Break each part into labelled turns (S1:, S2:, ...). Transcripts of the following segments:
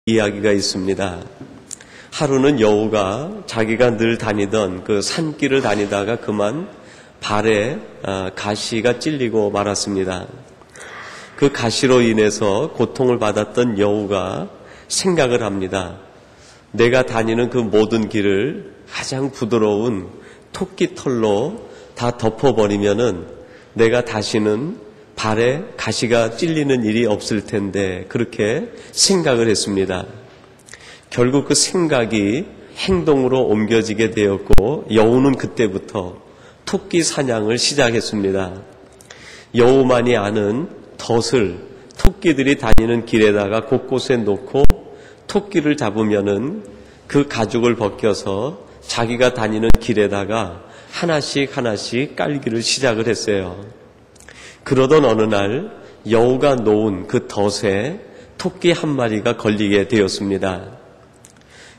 S1: 이야기가 있습니다. 하루는 여우가 자기가 늘 다니던 그 산길을 다니다가 그만 발에 가시가 찔리고 말았습니다. 그 가시로 인해서 고통을 받았던 여우가 생각을 합니다. 내가 다니는 그 모든 길을 가장 부드러운 토끼 털로 다 덮어버리면은 내가 다시는 발에 가시가 찔리는 일이 없을 텐데, 그렇게 생각을 했습니다. 결국 그 생각이 행동으로 옮겨지게 되었고, 여우는 그때부터 토끼 사냥을 시작했습니다. 여우만이 아는 덫을 토끼들이 다니는 길에다가 곳곳에 놓고 토끼를 잡으면은 그 가죽을 벗겨서 자기가 다니는 길에다가 하나씩 깔기를 시작을 했어요. 그러던 어느 날 여우가 놓은 그 덫에 토끼 한 마리가 걸리게 되었습니다.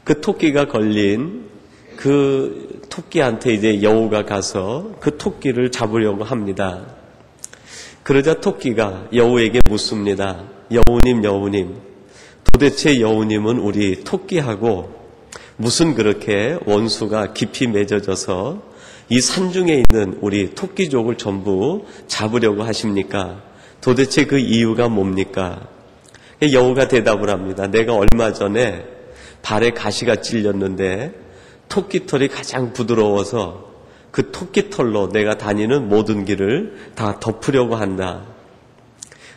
S1: 그 토끼가 걸린 그 토끼한테 이제 여우가 가서 그 토끼를 잡으려고 합니다. 그러자 토끼가 여우에게 묻습니다. 여우님, 도대체 여우님은 우리 토끼하고 무슨 그렇게 원수가 깊이 맺어져서 이 산중에 있는 우리 토끼족을 전부 잡으려고 하십니까? 도대체 그 이유가 뭡니까? 여우가 대답을 합니다. 내가 얼마 전에 발에 가시가 찔렸는데 토끼털이 가장 부드러워서 그 토끼털로 내가 다니는 모든 길을 다 덮으려고 한다.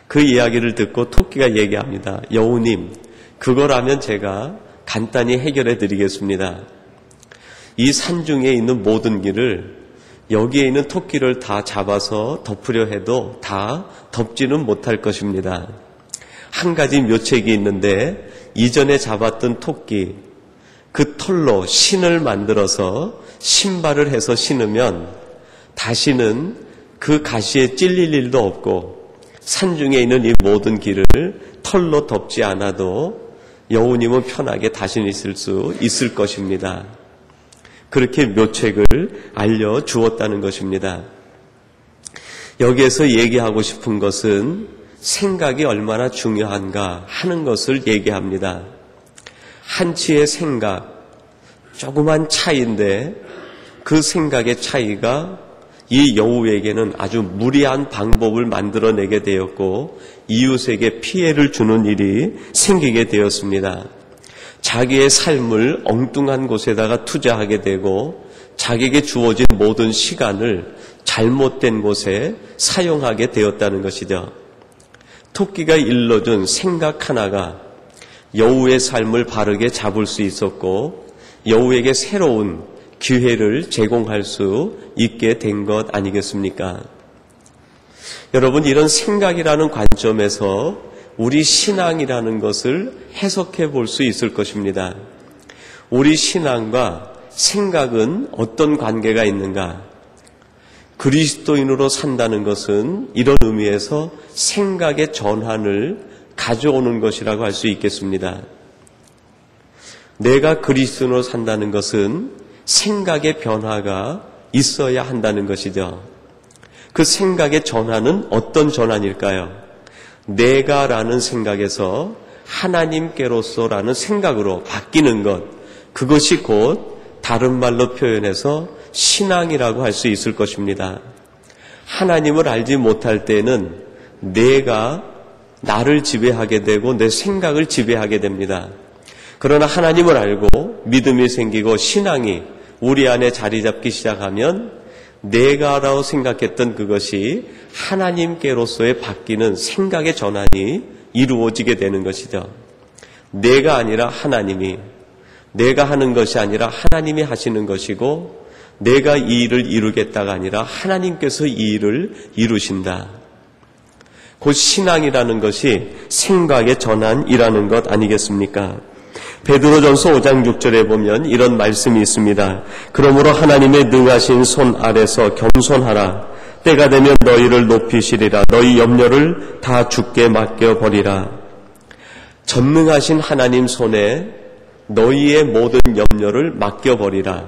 S1: 그 이야기를 듣고 토끼가 얘기합니다. 여우님, 그거라면 제가 간단히 해결해 드리겠습니다. 이 산중에 있는 모든 길을 여기에 있는 토끼를 다 잡아서 덮으려 해도 다 덮지는 못할 것입니다. 한 가지 묘책이 있는데, 이전에 잡았던 토끼 그 털로 신을 만들어서 신발을 해서 신으면 다시는 그 가시에 찔릴 일도 없고 산중에 있는 이 모든 길을 털로 덮지 않아도 여우님은 편하게 다니실 수 있을 것입니다. 그렇게 묘책을 알려주었다는 것입니다. 여기에서 얘기하고 싶은 것은 생각이 얼마나 중요한가 하는 것을 얘기합니다. 한치의 생각, 조그만 차이인데 그 생각의 차이가 이 여우에게는 아주 무리한 방법을 만들어내게 되었고 이웃에게 피해를 주는 일이 생기게 되었습니다. 자기의 삶을 엉뚱한 곳에다가 투자하게 되고 자기에게 주어진 모든 시간을 잘못된 곳에 사용하게 되었다는 것이죠. 토끼가 일러준 생각 하나가 여우의 삶을 바르게 잡을 수 있었고 여우에게 새로운 기회를 제공할 수 있게 된 것 아니겠습니까? 여러분, 이런 생각이라는 관점에서 우리 신앙이라는 것을 해석해 볼 수 있을 것입니다. 우리 신앙과 생각은 어떤 관계가 있는가? 그리스도인으로 산다는 것은 이런 의미에서 생각의 전환을 가져오는 것이라고 할 수 있겠습니다. 내가 그리스도인으로 산다는 것은 생각의 변화가 있어야 한다는 것이죠. 그 생각의 전환은 어떤 전환일까요? 내가라는 생각에서 하나님께로서라는 생각으로 바뀌는 것, 그것이 곧 다른 말로 표현해서 신앙이라고 할 수 있을 것입니다. 하나님을 알지 못할 때는 내가 나를 지배하게 되고 내 생각을 지배하게 됩니다. 그러나 하나님을 알고 믿음이 생기고 신앙이 우리 안에 자리 잡기 시작하면 내가라고 생각했던 그것이 하나님께로서의 바뀌는 생각의 전환이 이루어지게 되는 것이죠. 내가 아니라 하나님이, 내가 하는 것이 아니라 하나님이 하시는 것이고 내가 이 일을 이루겠다가 아니라 하나님께서 이 일을 이루신다. 곧 신앙이라는 것이 생각의 전환이라는 것 아니겠습니까? 베드로전서 5장 6절에 보면 이런 말씀이 있습니다. 그러므로 하나님의 능하신 손 아래서 겸손하라. 때가 되면 너희를 높이시리라. 너희 염려를 다 주께 맡겨버리라. 전능하신 하나님 손에 너희의 모든 염려를 맡겨버리라.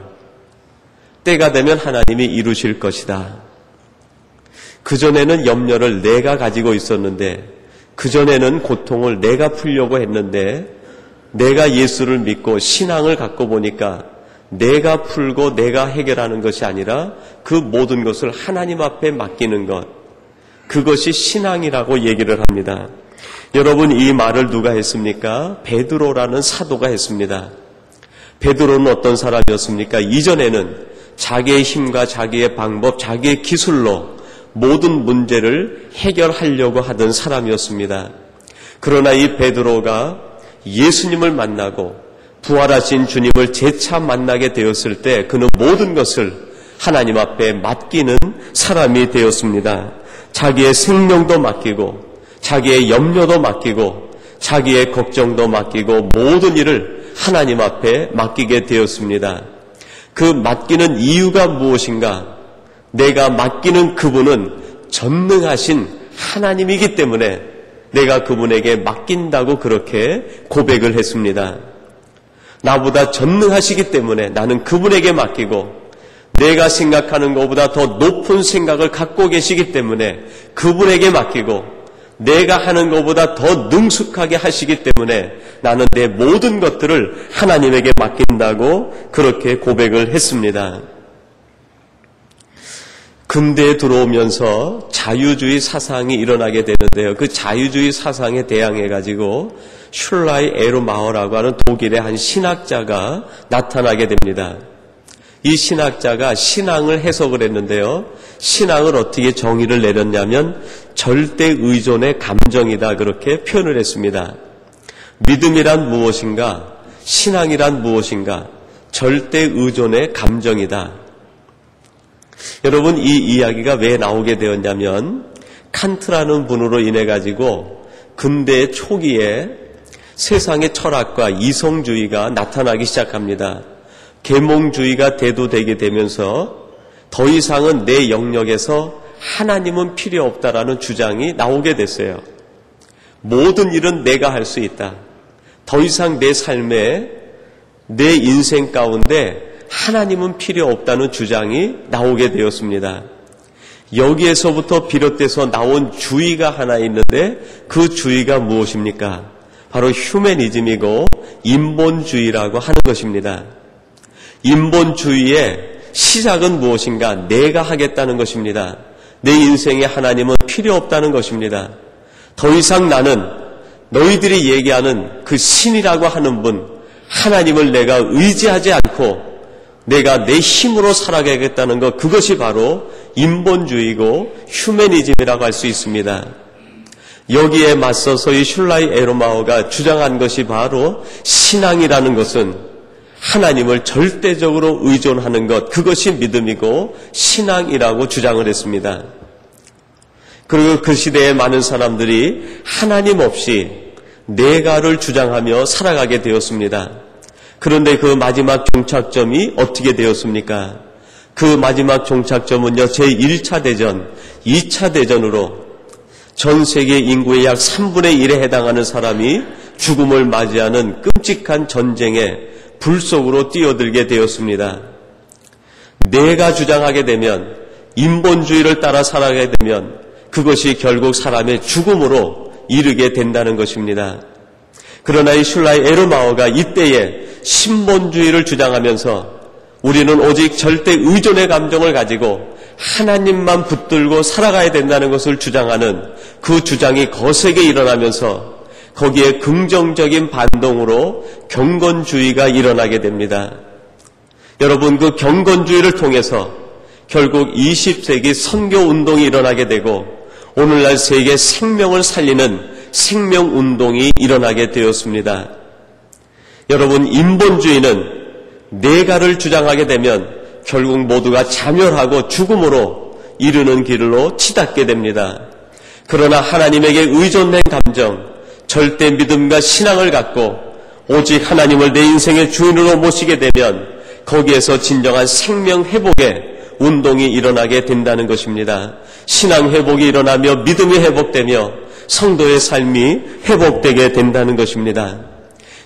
S1: 때가 되면 하나님이 이루실 것이다. 그전에는 염려를 내가 가지고 있었는데, 그전에는 고통을 내가 풀려고 했는데, 내가 예수를 믿고 신앙을 갖고 보니까 내가 풀고 내가 해결하는 것이 아니라 그 모든 것을 하나님 앞에 맡기는 것, 그것이 신앙이라고 얘기를 합니다. 여러분, 이 말을 누가 했습니까? 베드로라는 사도가 했습니다. 베드로는 어떤 사람이었습니까? 이전에는 자기의 힘과 자기의 방법, 자기의 기술로 모든 문제를 해결하려고 하던 사람이었습니다. 그러나 이 베드로가 예수님을 만나고 부활하신 주님을 재차 만나게 되었을 때 그는 모든 것을 하나님 앞에 맡기는 사람이 되었습니다. 자기의 생명도 맡기고 자기의 염려도 맡기고 자기의 걱정도 맡기고 모든 일을 하나님 앞에 맡기게 되었습니다. 그 맡기는 이유가 무엇인가? 내가 맡기는 그분은 전능하신 하나님이기 때문에 내가 그분에게 맡긴다고 그렇게 고백을 했습니다. 나보다 전능하시기 때문에 나는 그분에게 맡기고 내가 생각하는 것보다 더 높은 생각을 갖고 계시기 때문에 그분에게 맡기고 내가 하는 것보다 더 능숙하게 하시기 때문에 나는 내 모든 것들을 하나님에게 맡긴다고 그렇게 고백을 했습니다. 근대에 들어오면서 자유주의 사상이 일어나게 되는데요. 그 자유주의 사상에 대항해가지고 슐라이 에르마어라고 하는 독일의 한 신학자가 나타나게 됩니다. 이 신학자가 신앙을 해석을 했는데요. 신앙을 어떻게 정의를 내렸냐면 절대 의존의 감정이다 그렇게 표현을 했습니다. 믿음이란 무엇인가? 신앙이란 무엇인가? 절대 의존의 감정이다. 여러분, 이 이야기가 왜 나오게 되었냐면 칸트라는 분으로 인해 가지고 근대 초기에 세상의 철학과 이성주의가 나타나기 시작합니다. 계몽주의가 대두되게 되면서 더 이상은 내 영역에서 하나님은 필요 없다라는 주장이 나오게 됐어요. 모든 일은 내가 할 수 있다. 더 이상 내 삶에 내 인생 가운데 하나님은 필요 없다는 주장이 나오게 되었습니다. 여기에서부터 비롯돼서 나온 주의가 하나 있는데 그 주의가 무엇입니까? 바로 휴머니즘이고 인본주의라고 하는 것입니다. 인본주의의 시작은 무엇인가? 내가 하겠다는 것입니다. 내 인생에 하나님은 필요 없다는 것입니다. 더 이상 나는 너희들이 얘기하는 그 신이라고 하는 분, 하나님을 내가 의지하지 않고 내가 내 힘으로 살아가겠다는 것, 그것이 바로 인본주의고 휴머니즘이라고 할 수 있습니다. 여기에 맞서서 이 슐라이 에르마어가 주장한 것이 바로 신앙이라는 것은 하나님을 절대적으로 의존하는 것, 그것이 믿음이고 신앙이라고 주장을 했습니다. 그리고 그 시대에 많은 사람들이 하나님 없이 내가를 주장하며 살아가게 되었습니다. 그런데 그 마지막 종착점이 어떻게 되었습니까? 그 마지막 종착점은요, 제1차 대전, 2차 대전으로 전 세계 인구의 약 3분의 1에 해당하는 사람이 죽음을 맞이하는 끔찍한 전쟁에 불 속으로 뛰어들게 되었습니다. 내가 주장하게 되면, 인본주의를 따라 살아가게 되면 그것이 결국 사람의 죽음으로 이르게 된다는 것입니다. 그러나 이 슐라이 에르마어가 이때에 신본주의를 주장하면서 우리는 오직 절대 의존의 감정을 가지고 하나님만 붙들고 살아가야 된다는 것을 주장하는 그 주장이 거세게 일어나면서 거기에 긍정적인 반동으로 경건주의가 일어나게 됩니다. 여러분, 그 경건주의를 통해서 결국 20세기 선교운동이 일어나게 되고 오늘날 세계 생명을 살리는 생명운동이 일어나게 되었습니다. 여러분, 인본주의는 내가를 주장하게 되면 결국 모두가 자멸하고 죽음으로 이르는 길로 치닫게 됩니다. 그러나 하나님에게 의존된 감정, 절대 믿음과 신앙을 갖고 오직 하나님을 내 인생의 주인으로 모시게 되면 거기에서 진정한 생명 회복의 운동이 일어나게 된다는 것입니다. 신앙 회복이 일어나며 믿음이 회복되며 성도의 삶이 회복되게 된다는 것입니다.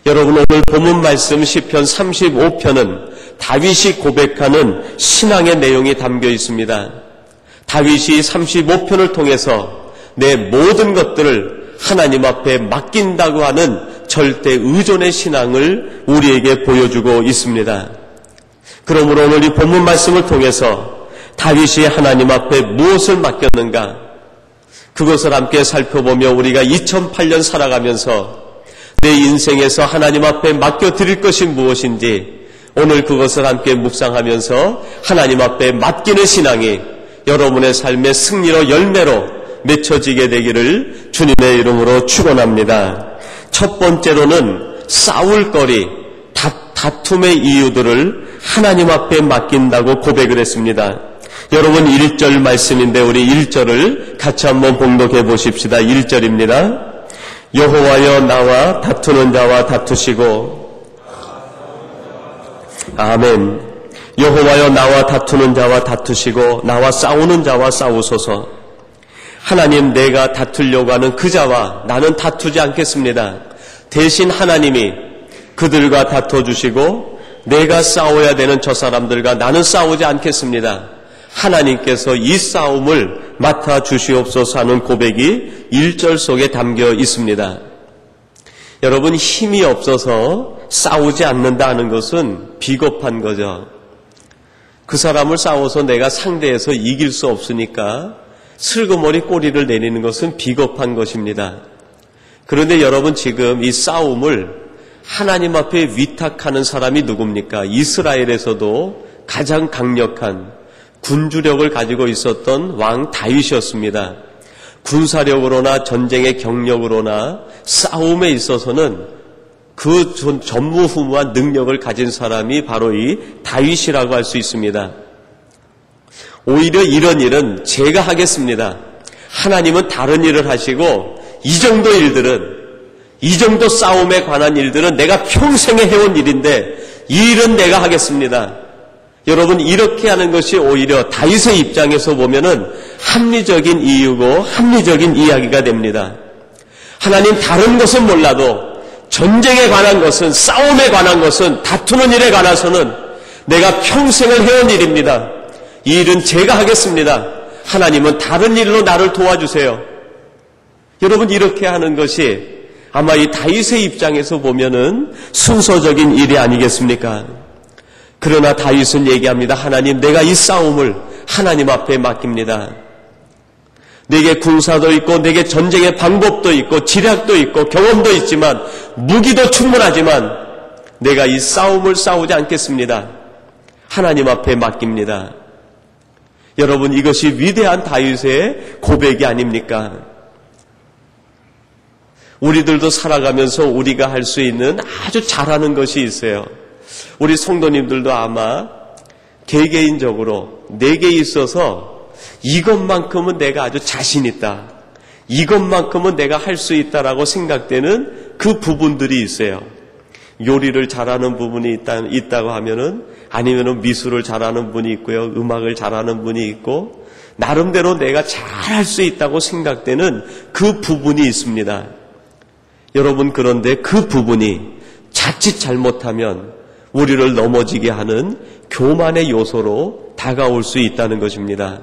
S1: 여러분, 오늘 본문 말씀 시편 35편은 다윗이 고백하는 신앙의 내용이 담겨 있습니다. 다윗이 35편을 통해서 내 모든 것들을 하나님 앞에 맡긴다고 하는 절대 의존의 신앙을 우리에게 보여주고 있습니다. 그러므로 오늘 이 본문 말씀을 통해서 다윗이 하나님 앞에 무엇을 맡겼는가, 그것을 함께 살펴보며 우리가 2008년 살아가면서 내 인생에서 하나님 앞에 맡겨드릴 것이 무엇인지 오늘 그것을 함께 묵상하면서 하나님 앞에 맡기는 신앙이 여러분의 삶의 승리로 열매로 맺혀지게 되기를 주님의 이름으로 축원합니다. 첫 번째로는 싸울 거리, 다툼의 이유들을 하나님 앞에 맡긴다고 고백을 했습니다. 여러분 1절 말씀인데 우리 1절을 같이 한번 봉독해 보십시다. 1절입니다. 여호와여 나와 다투는 자와 다투시고, 아멘. 여호와여 나와 다투는 자와 다투시고 나와 싸우는 자와 싸우소서. 하나님, 내가 다투려고 하는 그 자와 나는 다투지 않겠습니다. 대신 하나님이 그들과 다퉈주시고 내가 싸워야 되는 저 사람들과 나는 싸우지 않겠습니다. 하나님께서 이 싸움을 맡아주시옵소서 하는 고백이 1절 속에 담겨 있습니다. 여러분, 힘이 없어서 싸우지 않는다는 것은 비겁한 거죠. 그 사람을 싸워서 내가 상대해서 이길 수 없으니까 슬그머니 꼬리를 내리는 것은 비겁한 것입니다. 그런데 여러분, 지금 이 싸움을 하나님 앞에 위탁하는 사람이 누굽니까? 이스라엘에서도 가장 강력한 군주력을 가지고 있었던 왕 다윗이었습니다. 군사력으로나 전쟁의 경력으로나 싸움에 있어서는 그 전무후무한 능력을 가진 사람이 바로 이 다윗이라고 할 수 있습니다. 오히려 이런 일은 제가 하겠습니다. 하나님은 다른 일을 하시고 이 정도 일들은, 이 정도 싸움에 관한 일들은 내가 평생에 해온 일인데 이 일은 내가 하겠습니다. 여러분, 이렇게 하는 것이 오히려 다윗의 입장에서 보면은 합리적인 이유고 합리적인 이야기가 됩니다. 하나님, 다른 것은 몰라도 전쟁에 관한 것은, 싸움에 관한 것은, 다투는 일에 관해서는 내가 평생을 해온 일입니다. 이 일은 제가 하겠습니다. 하나님은 다른 일로 나를 도와주세요. 여러분, 이렇게 하는 것이 아마 이 다윗의 입장에서 보면은 순서적인 일이 아니겠습니까? 그러나 다윗은 얘기합니다. 하나님, 내가 이 싸움을 하나님 앞에 맡깁니다. 내게 군사도 있고 내게 전쟁의 방법도 있고 지략도 있고 경험도 있지만 무기도 충분하지만 내가 이 싸움을 싸우지 않겠습니다. 하나님 앞에 맡깁니다. 여러분, 이것이 위대한 다윗의 고백이 아닙니까? 우리들도 살아가면서 우리가 할 수 있는 아주 잘하는 것이 있어요. 우리 성도님들도 아마 개개인적으로 내게 있어서 이것만큼은 내가 아주 자신 있다, 이것만큼은 내가 할 수 있다라고 생각되는 그 부분들이 있어요. 요리를 잘하는 부분이 있다고 하면은, 아니면은 미술을 잘하는 분이 있고요, 음악을 잘하는 분이 있고, 나름대로 내가 잘할 수 있다고 생각되는 그 부분이 있습니다. 여러분, 그런데 그 부분이 자칫 잘못하면 우리를 넘어지게 하는 교만의 요소로 다가올 수 있다는 것입니다.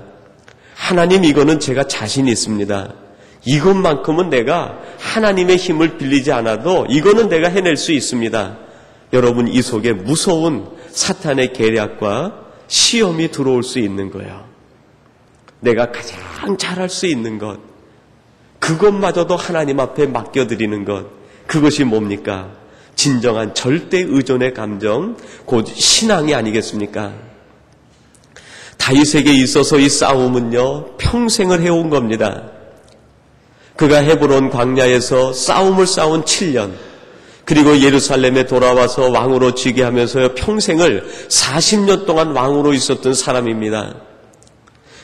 S1: 하나님, 이거는 제가 자신 있습니다. 이것만큼은 내가 하나님의 힘을 빌리지 않아도 이거는 내가 해낼 수 있습니다. 여러분, 이 속에 무서운 사탄의 계략과 시험이 들어올 수 있는 거예요. 내가 가장 잘할 수 있는 것, 그것마저도 하나님 앞에 맡겨드리는 것, 그것이 뭡니까? 진정한 절대 의존의 감정, 곧 신앙이 아니겠습니까? 다윗에게 있어서 이 싸움은요, 평생을 해온 겁니다. 그가 헤브론 광야에서 싸움을 싸운 7년, 그리고 예루살렘에 돌아와서 왕으로 지게 하면서 평생을 40년 동안 왕으로 있었던 사람입니다.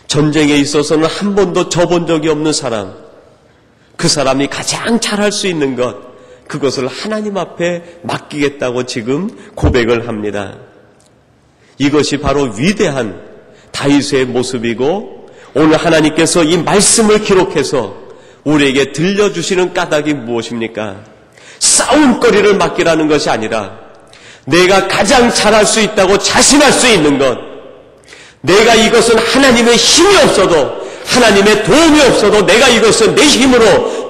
S1: 전쟁에 있어서는 한 번도 져본 적이 없는 사람, 그 사람이 가장 잘할 수 있는 것, 그것을 하나님 앞에 맡기겠다고 지금 고백을 합니다. 이것이 바로 위대한 다윗의 모습이고, 오늘 하나님께서 이 말씀을 기록해서 우리에게 들려주시는 까닭이 무엇입니까? 싸움거리를 맡기라는 것이 아니라 내가 가장 잘할 수 있다고 자신할 수 있는 것, 내가 이것은 하나님의 힘이 없어도, 하나님의 도움이 없어도 내가 이것은 내 힘으로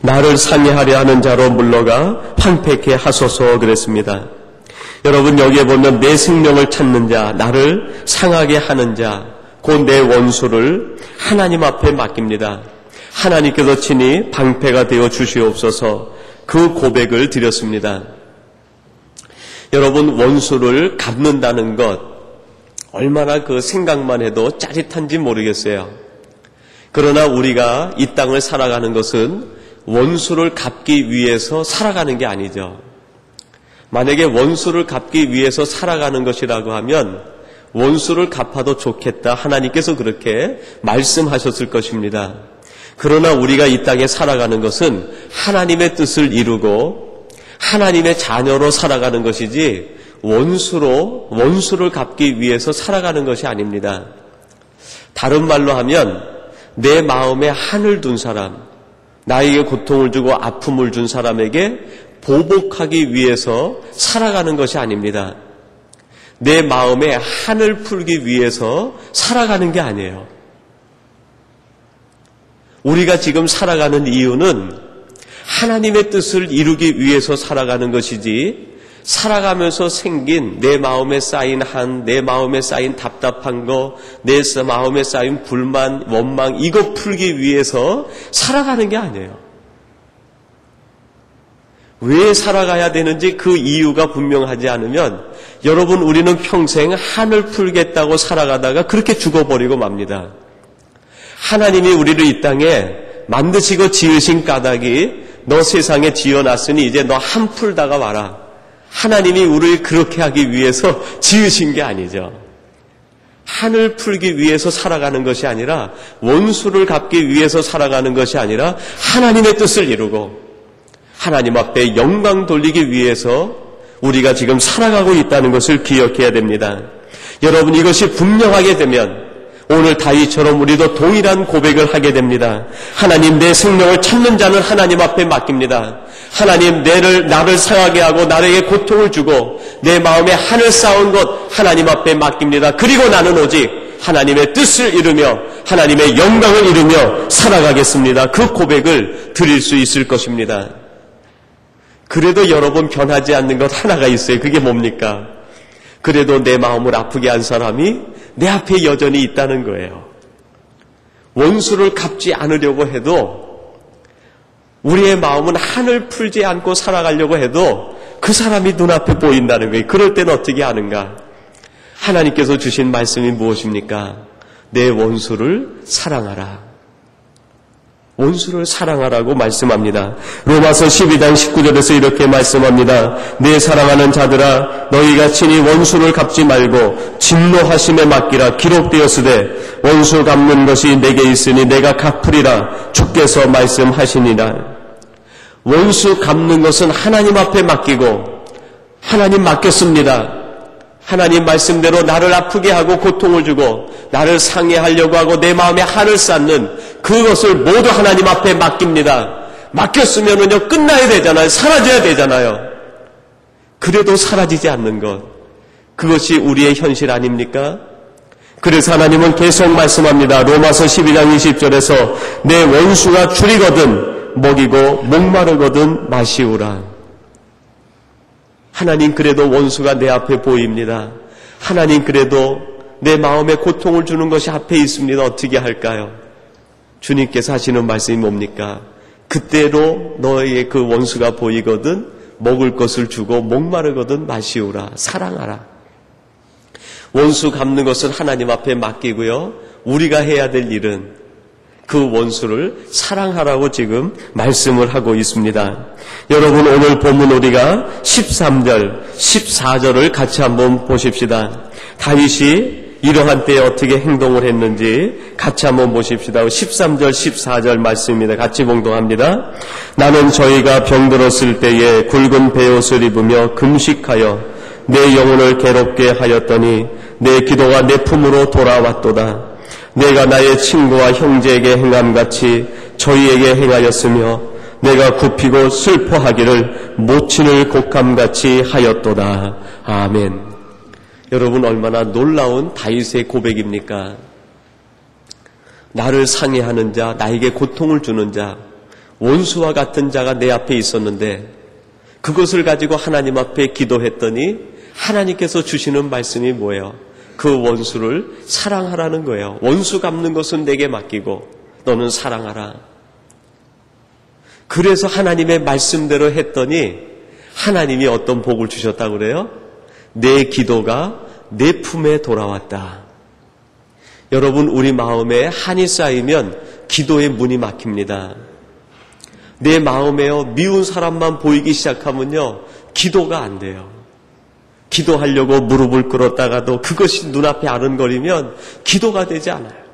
S1: 나를 상해하려 하는 자로 물러가 황폐케 하소서 그랬습니다. 여러분, 여기에 보면 내 생명을 찾는 자, 나를 상하게 하는 자, 곧 내 원수를 하나님 앞에 맡깁니다. 하나님께서 친히 방패가 되어 주시옵소서 그 고백을 드렸습니다. 여러분, 원수를 갚는다는 것, 얼마나 그 생각만 해도 짜릿한지 모르겠어요. 그러나 우리가 이 땅을 살아가는 것은 원수를 갚기 위해서 살아가는 게 아니죠. 만약에 원수를 갚기 위해서 살아가는 것이라고 하면 원수를 갚아도 좋겠다, 하나님께서 그렇게 말씀하셨을 것입니다. 그러나 우리가 이 땅에 살아가는 것은 하나님의 뜻을 이루고 하나님의 자녀로 살아가는 것이지 원수를 갚기 위해서 살아가는 것이 아닙니다. 다른 말로 하면 내 마음에 한을 둔 사람, 나에게 고통을 주고 아픔을 준 사람에게 보복하기 위해서 살아가는 것이 아닙니다. 내 마음에 한을 풀기 위해서 살아가는 게 아니에요. 우리가 지금 살아가는 이유는 하나님의 뜻을 이루기 위해서 살아가는 것이지, 살아가면서 생긴 내 마음에 쌓인 한, 내 마음에 쌓인 답답한 거, 내 마음에 쌓인 불만, 원망, 이거 풀기 위해서 살아가는 게 아니에요. 왜 살아가야 되는지 그 이유가 분명하지 않으면 여러분, 우리는 평생 한을 풀겠다고 살아가다가 그렇게 죽어버리고 맙니다. 하나님이 우리를 이 땅에 만드시고 지으신 까닭이 너 세상에 지어놨으니 이제 너 한 풀다가 와라. 하나님이 우리를 그렇게 하기 위해서 지으신 게 아니죠. 한을 풀기 위해서 살아가는 것이 아니라, 원수를 갚기 위해서 살아가는 것이 아니라 하나님의 뜻을 이루고 하나님 앞에 영광 돌리기 위해서 우리가 지금 살아가고 있다는 것을 기억해야 됩니다. 여러분, 이것이 분명하게 되면 오늘 다윗처럼 우리도 동일한 고백을 하게 됩니다. 하나님, 내 생명을 찾는 자는 하나님 앞에 맡깁니다. 하나님, 나를 상하게 하고 나에게 고통을 주고 내 마음에 한을 쌓은 것 하나님 앞에 맡깁니다. 그리고 나는 오직 하나님의 뜻을 이루며 하나님의 영광을 이루며 살아가겠습니다. 그 고백을 드릴 수 있을 것입니다. 그래도 여러분, 변하지 않는 것 하나가 있어요. 그게 뭡니까? 그래도 내 마음을 아프게 한 사람이 내 앞에 여전히 있다는 거예요. 원수를 갚지 않으려고 해도, 우리의 마음은 한을 풀지 않고 살아가려고 해도 그 사람이 눈앞에 보인다는 거예요. 그럴 때는 어떻게 하는가? 하나님께서 주신 말씀이 무엇입니까? 내 원수를 사랑하라. 원수를 사랑하라고 말씀합니다. 로마서 12장 19절에서 이렇게 말씀합니다. 내 사랑하는 자들아, 너희가 친히 원수를 갚지 말고 진노하심에 맡기라. 기록되었으되 원수 갚는 것이 내게 있으니 내가 갚으리라. 주께서 말씀하시니라. 원수 갚는 것은 하나님 앞에 맡기고, 하나님 맡겼습니다. 하나님 말씀대로 나를 아프게 하고 고통을 주고 나를 상해하려고 하고 내 마음에 한을 쌓는 그것을 모두 하나님 앞에 맡깁니다. 맡겼으면은요, 끝나야 되잖아요. 사라져야 되잖아요. 그래도 사라지지 않는 것, 그것이 우리의 현실 아닙니까? 그래서 하나님은 계속 말씀합니다. 로마서 12장 20절에서 내 원수가 줄이거든 먹이고 목마르거든 마시우라. 하나님, 그래도 원수가 내 앞에 보입니다. 하나님, 그래도 내 마음에 고통을 주는 것이 앞에 있습니다. 어떻게 할까요? 주님께서 하시는 말씀이 뭡니까? 그때로 너의 그 원수가 보이거든 먹을 것을 주고 목마르거든 마시우라. 사랑하라. 원수 갚는 것은 하나님 앞에 맡기고요, 우리가 해야 될 일은 그 원수를 사랑하라고 지금 말씀을 하고 있습니다. 여러분, 오늘 본문 우리가 13절, 14절을 같이 한번 보십시다. 다윗이 이러한 때에 어떻게 행동을 했는지 같이 한번 보십시다. 13절, 14절 말씀입니다. 같이 봉독합니다. 나는 저희가 병들었을 때에 굵은 베옷을 입으며 금식하여 내 영혼을 괴롭게 하였더니 내 기도가 내 품으로 돌아왔도다. 내가 나의 친구와 형제에게 행함같이 저희에게 행하였으며 내가 굽히고 슬퍼하기를 모친을 곡함같이 하였도다. 아멘. 여러분, 얼마나 놀라운 다윗의 고백입니까? 나를 상해하는 자, 나에게 고통을 주는 자, 원수와 같은 자가 내 앞에 있었는데 그것을 가지고 하나님 앞에 기도했더니 하나님께서 주시는 말씀이 뭐예요? 그 원수를 사랑하라는 거예요. 원수 갚는 것은 내게 맡기고 너는 사랑하라. 그래서 하나님의 말씀대로 했더니 하나님이 어떤 복을 주셨다고 그래요? 내 기도가 내 품에 돌아왔다. 여러분, 우리 마음에 한이 쌓이면 기도의 문이 막힙니다. 내 마음에요, 미운 사람만 보이기 시작하면요, 기도가 안 돼요. 기도하려고 무릎을 꿇었다가도 그것이 눈앞에 아른거리면 기도가 되지 않아요.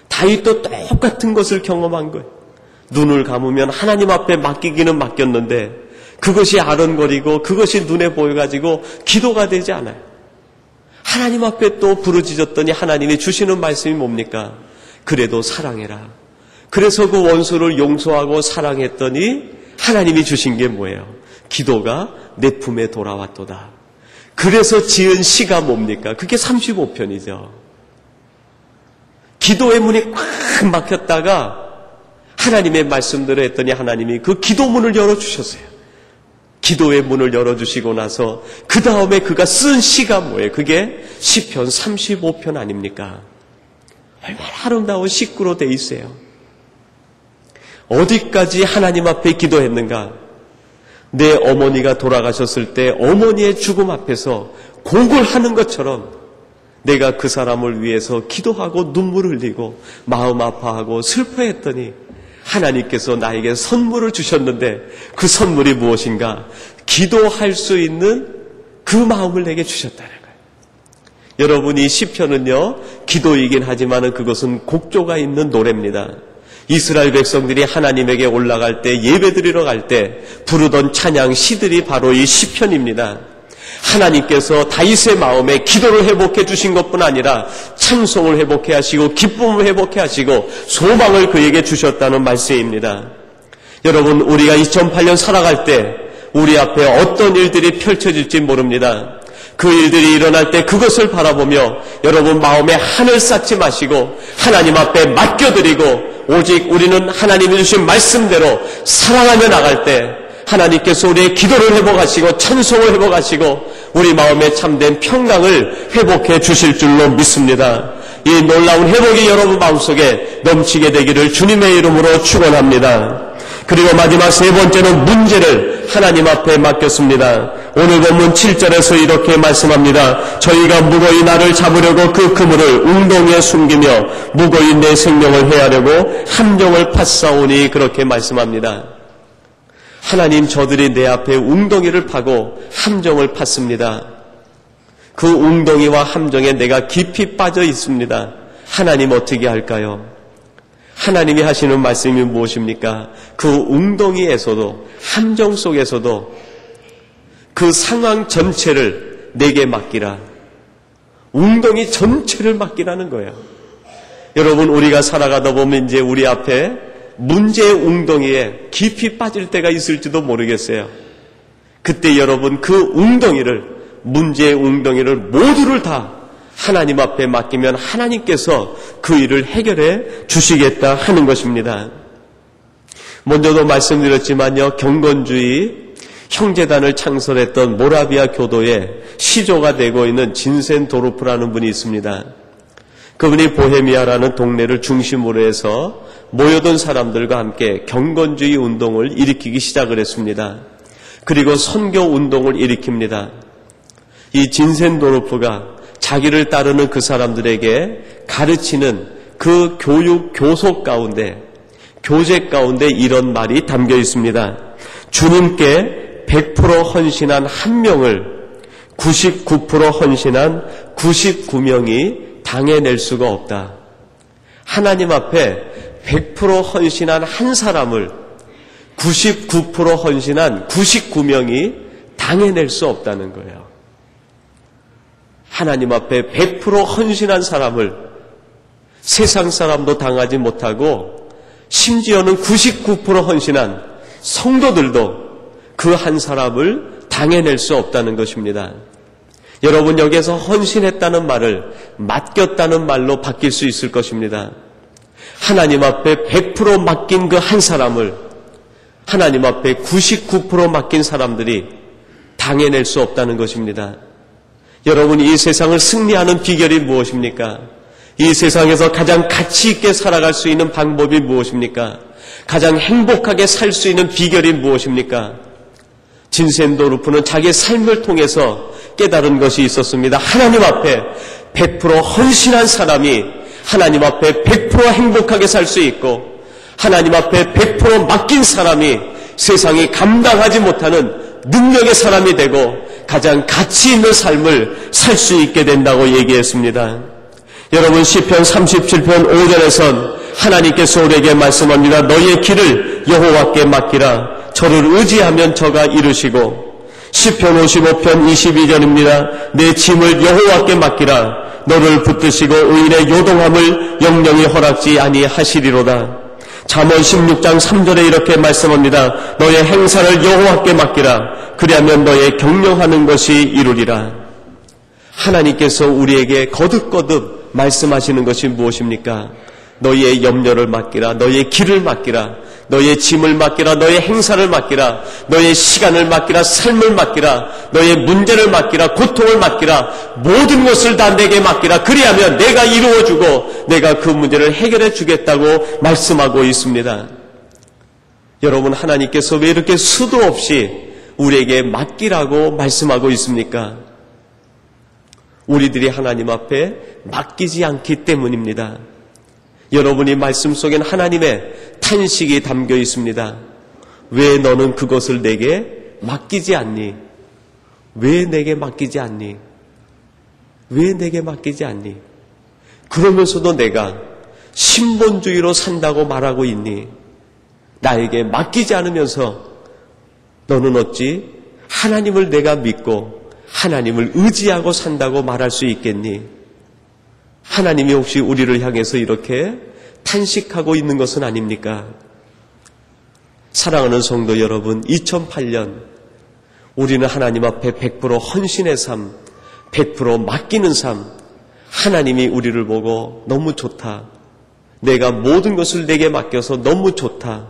S1: 다윗도 똑같은 것을 경험한 거예요. 눈을 감으면 하나님 앞에 맡기기는 맡겼는데 그것이 아른거리고 그것이 눈에 보여가지고 기도가 되지 않아요. 하나님 앞에 또 부르짖었더니 하나님이 주시는 말씀이 뭡니까? 그래도 사랑해라. 그래서 그 원수를 용서하고 사랑했더니 하나님이 주신 게 뭐예요? 기도가 내 품에 돌아왔도다. 그래서 지은 시가 뭡니까? 그게 35편이죠. 기도의 문이 꽉 막혔다가 하나님의 말씀대로 했더니 하나님이 그 기도문을 열어주셨어요. 기도의 문을 열어주시고 나서 그 다음에 그가 쓴 시가 뭐예요? 그게 시편 35편 아닙니까? 얼마나 아름다운 시구로 돼 있어요. 어디까지 하나님 앞에 기도했는가? 내 어머니가 돌아가셨을 때 어머니의 죽음 앞에서 곡을 하는 것처럼 내가 그 사람을 위해서 기도하고 눈물 흘리고 마음 아파하고 슬퍼했더니 하나님께서 나에게 선물을 주셨는데 그 선물이 무엇인가? 기도할 수 있는 그 마음을 내게 주셨다는 거예요. 여러분, 이 시편은요, 기도이긴 하지만 그것은 곡조가 있는 노래입니다. 이스라엘 백성들이 하나님에게 올라갈 때, 예배드리러 갈 때 부르던 찬양 시들이 바로 이 시편입니다. 하나님께서 다윗의 마음에 기도를 회복해 주신 것뿐 아니라 찬송을 회복해 하시고 기쁨을 회복해 하시고 소망을 그에게 주셨다는 말씀입니다. 여러분, 우리가 2008년 살아갈 때 우리 앞에 어떤 일들이 펼쳐질지 모릅니다. 그 일들이 일어날 때 그것을 바라보며 여러분 마음에 한을 쌓지 마시고 하나님 앞에 맡겨드리고 오직 우리는 하나님이 주신 말씀대로 사랑하며 나갈 때 하나님께서 우리의 기도를 회복하시고 찬송을 회복하시고 우리 마음에 참된 평강을 회복해 주실 줄로 믿습니다. 이 놀라운 회복이 여러분 마음속에 넘치게 되기를 주님의 이름으로 축원합니다. 그리고 마지막 세 번째는 문제를 하나님 앞에 맡겼습니다. 오늘 본문 7절에서 이렇게 말씀합니다. 저희가 무고히 나를 잡으려고 그 그물을 웅덩이에 숨기며 무고히 내 생명을 해하려고 함정을 팠사오니 그렇게 말씀합니다. 하나님, 저들이 내 앞에 웅덩이를 파고 함정을 팠습니다. 그 웅덩이와 함정에 내가 깊이 빠져 있습니다. 하나님 어떻게 할까요? 하나님이 하시는 말씀이 무엇입니까? 그 웅덩이에서도 함정 속에서도 그 상황 전체를 내게 맡기라. 웅덩이 전체를 맡기라는 거예요. 여러분, 우리가 살아가다 보면 이제 우리 앞에 문제의 웅덩이에 깊이 빠질 때가 있을지도 모르겠어요. 그때 여러분 그 웅덩이를, 문제의 웅덩이를 모두를 다 하나님 앞에 맡기면 하나님께서 그 일을 해결해 주시겠다 하는 것입니다. 먼저도 말씀드렸지만요, 경건주의 형제단을 창설했던 모라비아 교도의 시조가 되고 있는 진센도르프라는 분이 있습니다. 그분이 보헤미아라는 동네를 중심으로 해서 모여든 사람들과 함께 경건주의 운동을 일으키기 시작을 했습니다. 그리고 선교 운동을 일으킵니다. 이 진센도르프가 자기를 따르는 그 사람들에게 가르치는 그 교육 교속 가운데, 교재 가운데 이런 말이 담겨 있습니다. 주님께 100% 헌신한 한 명을 99% 헌신한 99명이 당해낼 수가 없다. 하나님 앞에 100% 헌신한 한 사람을 99% 헌신한 99명이 당해낼 수 없다는 거예요. 하나님 앞에 100% 헌신한 사람을 세상 사람도 당하지 못하고 심지어는 99% 헌신한 성도들도 그 한 사람을 당해낼 수 없다는 것입니다. 여러분, 여기에서 헌신했다는 말을 맡겼다는 말로 바뀔 수 있을 것입니다. 하나님 앞에 100% 맡긴 그 한 사람을 하나님 앞에 99% 맡긴 사람들이 당해낼 수 없다는 것입니다. 여러분, 이 세상을 승리하는 비결이 무엇입니까? 이 세상에서 가장 가치 있게 살아갈 수 있는 방법이 무엇입니까? 가장 행복하게 살 수 있는 비결이 무엇입니까? 진센도르프는 자기 삶을 통해서 깨달은 것이 있었습니다. 하나님 앞에 100% 헌신한 사람이 하나님 앞에 100% 행복하게 살 수 있고, 하나님 앞에 100% 맡긴 사람이 세상이 감당하지 못하는 능력의 사람이 되고 가장 가치 있는 삶을 살 수 있게 된다고 얘기했습니다. 여러분, 시편 37편 5절에선 하나님께서 우리에게 말씀합니다. 너희의 길을 여호와께 맡기라. 저를 의지하면 저가 이루시고, 시편 55편 22절입니다. 내 짐을 여호와께 맡기라. 너를 붙드시고 의인의 요동함을 영영이 허락지 아니하시리로다. 잠언 16장 3절에 이렇게 말씀합니다. 너의 행사를 여호와께 맡기라. 그리하면 너의 경영하는 것이 이루리라. 하나님께서 우리에게 거듭거듭 말씀하시는 것이 무엇입니까? 너희의 염려를 맡기라. 너희의 길을 맡기라. 너희의 짐을 맡기라. 너희의 행사를 맡기라. 너희의 시간을 맡기라. 삶을 맡기라. 너희의 문제를 맡기라. 고통을 맡기라. 모든 것을 다 내게 맡기라. 그리하면 내가 이루어주고 내가 그 문제를 해결해 주겠다고 말씀하고 있습니다. 여러분, 하나님께서 왜 이렇게 수도 없이 우리에게 맡기라고 말씀하고 있습니까? 우리들이 하나님 앞에 맡기지 않기 때문입니다. 여러분이 말씀 속엔 하나님의 탄식이 담겨 있습니다. 왜 너는 그것을 내게 맡기지 않니? 왜 내게 맡기지 않니? 왜 내게 맡기지 않니? 그러면서도 내가 신본주의로 산다고 말하고 있니? 나에게 맡기지 않으면서 너는 어찌 하나님을 내가 믿고 하나님을 의지하고 산다고 말할 수 있겠니? 하나님이 혹시 우리를 향해서 이렇게 탄식하고 있는 것은 아닙니까? 사랑하는 성도 여러분, 2008년 우리는 하나님 앞에 100% 헌신의 삶, 100% 맡기는 삶, 하나님이 우리를 보고 너무 좋다. 내가 모든 것을 내게 맡겨서 너무 좋다.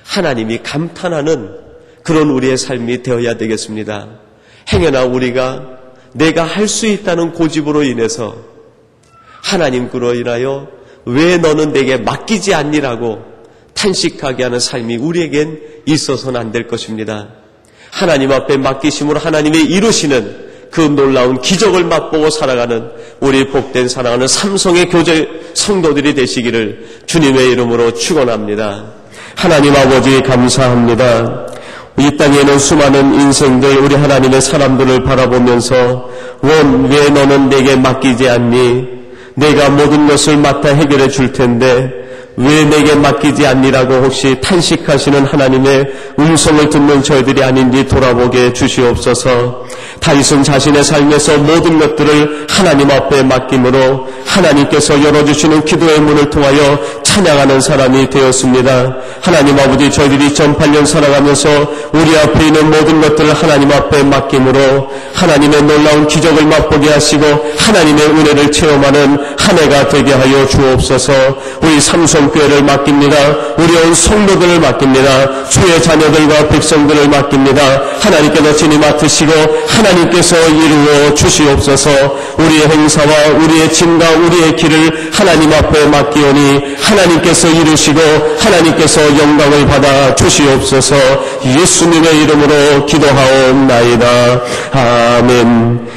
S1: 하나님이 감탄하는 그런 우리의 삶이 되어야 되겠습니다. 행여나 우리가 내가 할 수 있다는 고집으로 인해서 하나님께로 인하여 왜 너는 내게 맡기지 않니라고 탄식하게 하는 삶이 우리에겐 있어서는 안 될 것입니다. 하나님 앞에 맡기심으로 하나님이 이루시는 그 놀라운 기적을 맛보고 살아가는 우리 복된 사랑하는 삼성의 교제 성도들이 되시기를 주님의 이름으로 축원합니다. 하나님 아버지 감사합니다. 이 땅에는 수많은 인생들, 우리 하나님의 사람들을 바라보면서 왜 너는 내게 맡기지 않니? 내가 모든 것을 맡아 해결해 줄 텐데 왜 내게 맡기지 않니라고 혹시 탄식하시는 하나님의 음성을 듣는 저희들이 아닌지 돌아보게 주시옵소서. 다윗은 자신의 삶에서 모든 것들을 하나님 앞에 맡김으로 하나님께서 열어주시는 기도의 문을 통하여 찬양하는 사람이 되었습니다. 하나님 아버지, 저희들이 2008년 살아가면서 우리 앞에 있는 모든 것들을 하나님 앞에 맡김으로 하나님의 놀라운 기적을 맛보게 하시고 하나님의 은혜를 체험하는 한 해가 되게 하여 주옵소서. 우리 삼성교회를 맡깁니다. 우리 온 성도들을 맡깁니다. 주의 자녀들과 백성들을 맡깁니다. 하나님께서 진히 맡으시고 하나님께서 이루어 주시옵소서. 우리의 행사와 우리의 짐과 우리의 길을 하나님 앞에 맡기오니 하나님께서 이루시고 하나님께서 영광을 받아 주시옵소서. 예수님의 이름으로 기도하옵나이다. 아멘.